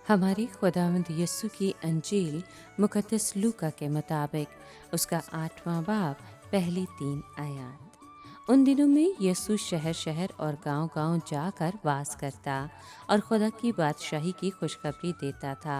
हमारे खुदावंद यस्सु की अंजील मुकद्दस लूका के मुताबिक उसका 8वां बाब पहली 3 आयत। उन दिनों में यस्सु शहर शहर और गांव गांव जाकर वास करता और खुदा की बादशाही की खुशखबरी देता था।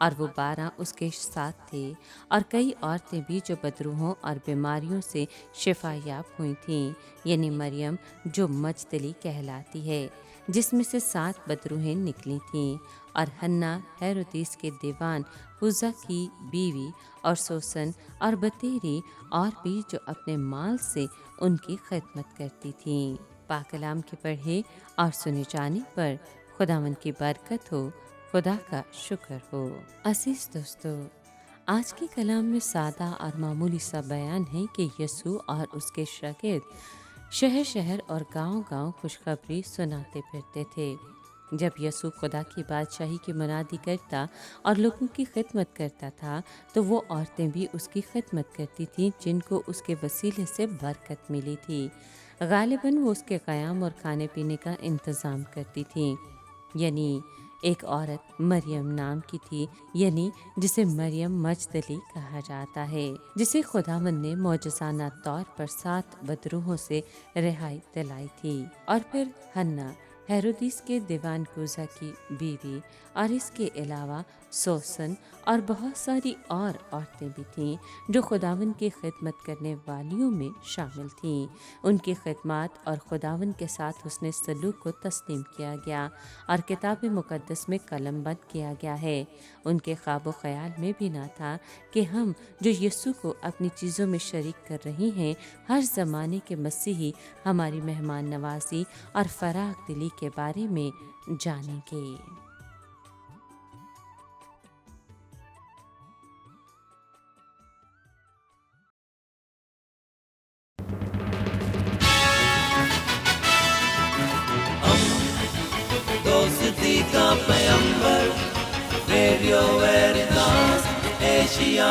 और वो 12 उसके साथ थे और कई औरतें भी जो बदरूहों और बीमारियों से शिफायाब हुई थीं, यानी मरियम जो मजदली कहलाती है, जिसमें से 7 बदरूहें निकली थीं, और हन्ना हेरोदिस के दीवान हुज्जा की बीवी, और सोसन और बतेरी, और भी जो अपने माल से उनकी खिदमत करती थीं। पाकलाम के पढ़े और सुने जाने पर खुदावंद की बरकत हो, खुदा का शुक्र हो। अजीज दोस्तों, आज के कलाम में सादा और मामूली सा बयान है कि यस्सु और उसके शागिर्द शहर शहर और गांव गांव खुशखबरी सुनाते फिरते थे। जब यस्सु खुदा की बादशाही की मुनादी करता और लोगों की खिदमत करता था, तो वो औरतें भी उसकी खिदमत करती थीं जिनको उसके वसीले से बरकत मिली थी। गालिबन वो उसके क़याम और खाने पीने का इंतज़ाम करती थीं। यानी एक औरत मरियम नाम की थी, यानी जिसे मरियम मजदली कहा जाता है, जिसे खुदावंद ने मौजज़ाना तौर पर 7 बदरूहों से रिहाई दिलाई थी। और फिर हन्ना हेरोदिस के दीवान कूजा की बीवी, और इसके अलावा सोसन और बहुत सारी और औरतें भी थीं जो खुदावन की खिदमत करने वालियों में शामिल थीं। उनकी खिदमत और खुदावन के साथ उसने सलूक को तस्लीम किया गया और किताब मुकद्दस में कलमबंद किया गया है। उनके ख्वाब ख्याल में भी ना था कि हम जो यस्सु को अपनी चीज़ों में शरीक कर रही हैं, हर ज़माने के मसीही हमारी मेहमान नवाजी और फराख दिली के बारे में जानेंगे। दोस्ती का पैगंबर, रेडियो वेरितास एशिया।